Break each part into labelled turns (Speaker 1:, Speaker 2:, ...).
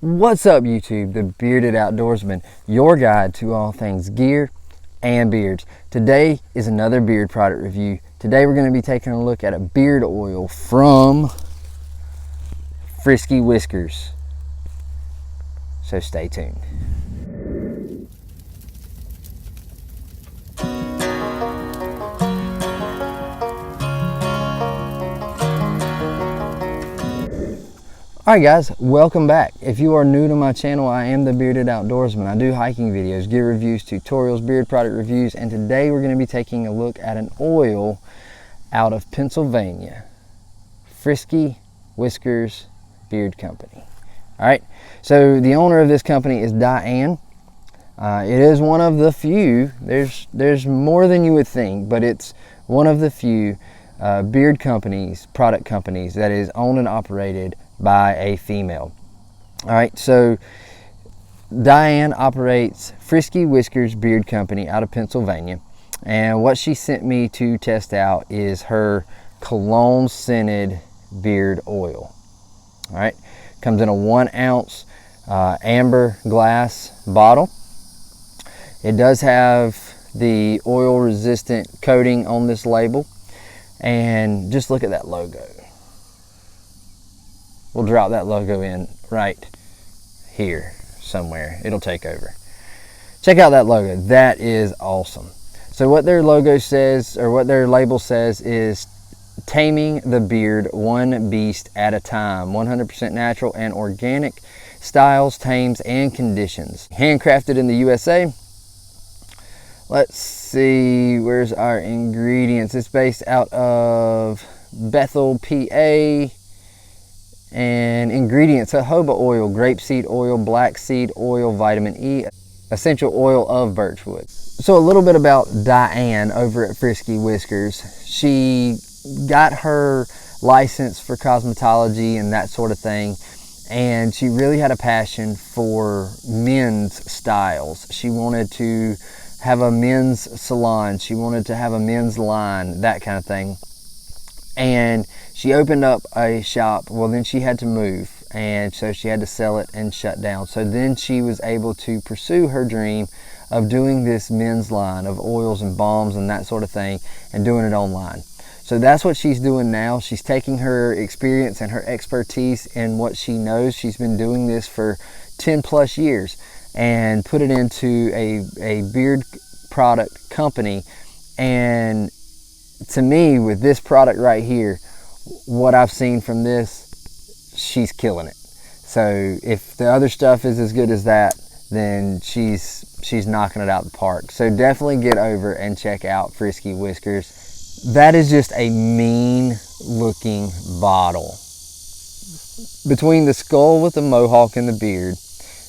Speaker 1: What's up, YouTube? The Bearded Outdoorsman, your guide to all things gear and beards. Today is another beard product review. Today we're going to be taking a look at a beard oil from Frisky Whiskers. So stay tuned. Alright guys, welcome back. If you are new to my channel, I am the Bearded Outdoorsman. I do hiking videos, gear reviews, tutorials, beard product reviews, and today we're going to be taking a look at an oil out of Pennsylvania. Frisky Whiskers Beard Company. Alright, so the owner of this company is Diane. It is one of the few, there's more than you would think, but it's one of the few beard companies, product companies that is owned and operated by a female. All right, so Diane operates Frisky Whiskers Beard Company out of Pennsylvania, and what she sent me to test out is her Cologne scented beard oil. All right, comes in a 1 ounce amber glass bottle. It does have the oil resistant coating on this label, and just look at that logo. We'll drop that logo in right here somewhere. It'll take over. Check out that logo. That is awesome. So what their logo says, or what their label says, is taming the beard one beast at a time. 100% natural and organic styles, tames, and conditions. Handcrafted in the USA. Let's see, where's our ingredients? It's based out of Bethel, PA. And ingredients: jojoba oil, grapeseed oil, black seed oil, vitamin E, essential oil of birchwood. So a little bit about Diane over at Frisky Whiskers. She got her license for cosmetology and that sort of thing, and she really had a passion for men's styles. She wanted to have a men's salon. She wanted to have a men's line, that kind of thing. And she opened up a shop. Well, then she had to move, and so she had to sell it and shut down. So then she was able to pursue her dream of doing this men's line of oils and balms and that sort of thing, and doing it online. So that's what she's doing now. She's taking her experience and her expertise in what she knows. She's been doing this for 10 plus years and put it into a beard product company. And to me, with this product right here, what I've seen from this, she's killing it. So if the other stuff is as good as that, then she's knocking it out the park. So definitely get over and check out Frisky Whiskers. That is just a mean looking bottle. Between the skull with the mohawk and the beard,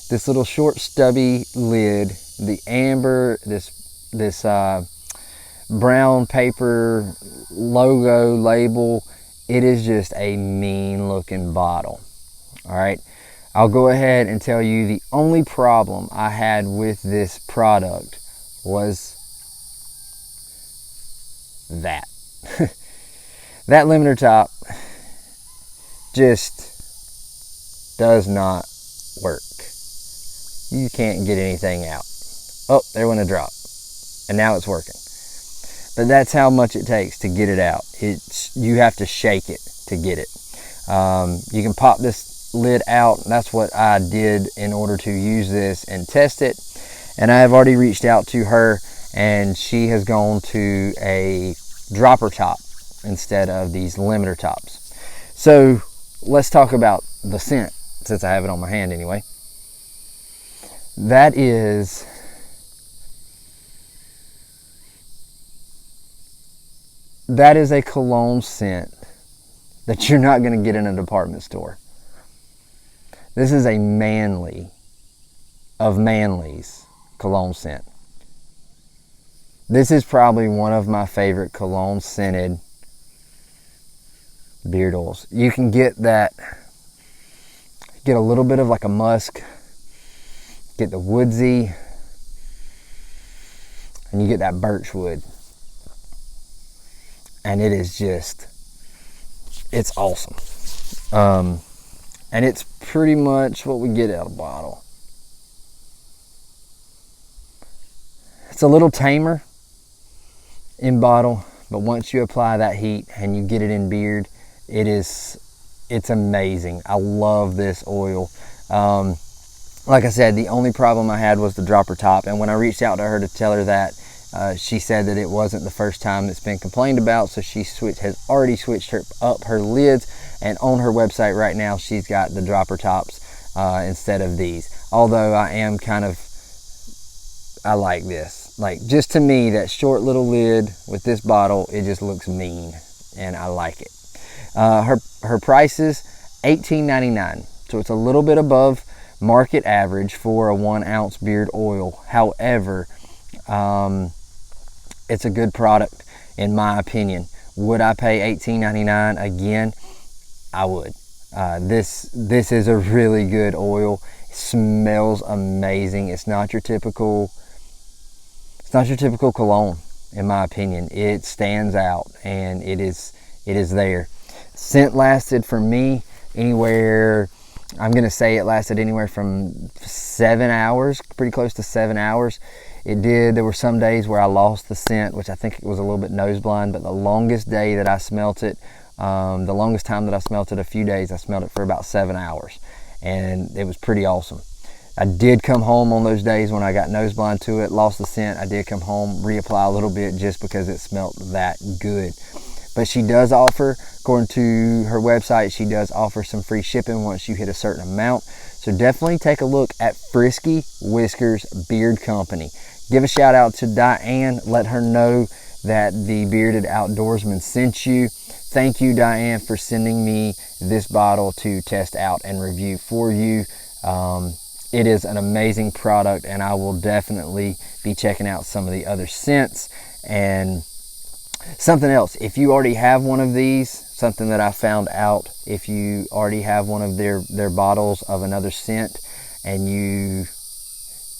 Speaker 1: this little short stubby lid, the amber, this brown paper logo label, it is just a mean looking bottle. All right, I'll go ahead and tell you the only problem I had with this product was that that limiter top just does not work. You can't get anything out. Oh, there went a drop, and now it's working. But that's how much it takes to get it out. You have to shake it to get it. You can pop this lid out. That's what I did in order to use this and test it. And I have already reached out to her, and she has gone to a dropper top instead of these limiter tops. So let's talk about the scent, since I have it on my hand anyway. That is a cologne scent that you're not going to get in a department store. This is a manly of manlies cologne scent. This is probably one of my favorite cologne scented beard oils. You can get that, get a little bit of like a musk, get the woodsy, and you get that birchwood. And it is just, it's awesome. And it's pretty much what we get out of a bottle. It's a little tamer in bottle, but once you apply that heat and you get it in beard, it's amazing. I love this oil. Like I said, the only problem I had was the dropper top, and when I reached out to her to tell her that, she said that it wasn't the first time it's been complained about, so she has already switched up her lids, and on her website right now she's got the dropper tops instead of these. Although I like this. Like, just to me, that short little lid with this bottle, it just looks mean, and I like it. Her price is $18.99, so it's a little bit above market average for a 1 ounce beard oil. However, it's a good product in my opinion. Would I pay $18.99 again? I would. This is a really good oil. It smells amazing. It's not your typical cologne, in my opinion. It stands out, and it is there. Scent lasted for me anywhere, I'm gonna say it lasted anywhere from 7 hours, pretty close to 7 hours. It did. There were some days where I lost the scent, which I think it was a little bit nose blind, but the longest day that I smelt it, the longest time that I smelt it, a few days, I smelled it for about 7 hours, and it was pretty awesome. I did come home on those days when I got nose blind to it, lost the scent. I did come home, reapply a little bit just because it smelled that good. But she does offer, according to her website, she does offer some free shipping once you hit a certain amount. So definitely take a look at Frisky Whiskers Beard Company. Give a shout out to Diane. Let her know that the Bearded Outdoorsman sent you. Thank you, Diane, for sending me this bottle to test out and review for you. It is an amazing product, and I will definitely be checking out some of the other scents. And something else, if you already have one of these, something that I found out, if you already have one of their bottles of another scent and you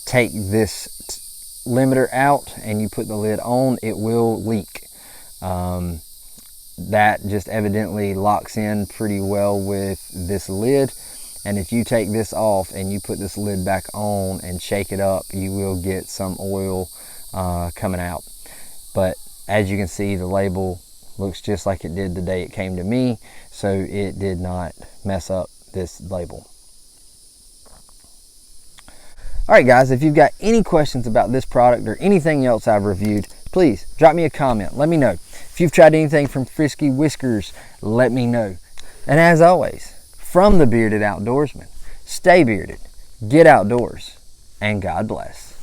Speaker 1: take this limiter out and you put the lid on, it will leak. That just evidently locks in pretty well with this lid, and if you take this off and you put this lid back on and shake it up, you will get some oil coming out. But as you can see, the label looks just like it did the day it came to me, so it did not mess up this label. Alright guys, if you've got any questions about this product or anything else I've reviewed, please drop me a comment. Let me know. If you've tried anything from Frisky Whiskers, let me know. And as always, from the Bearded Outdoorsman, stay bearded, get outdoors, and God bless.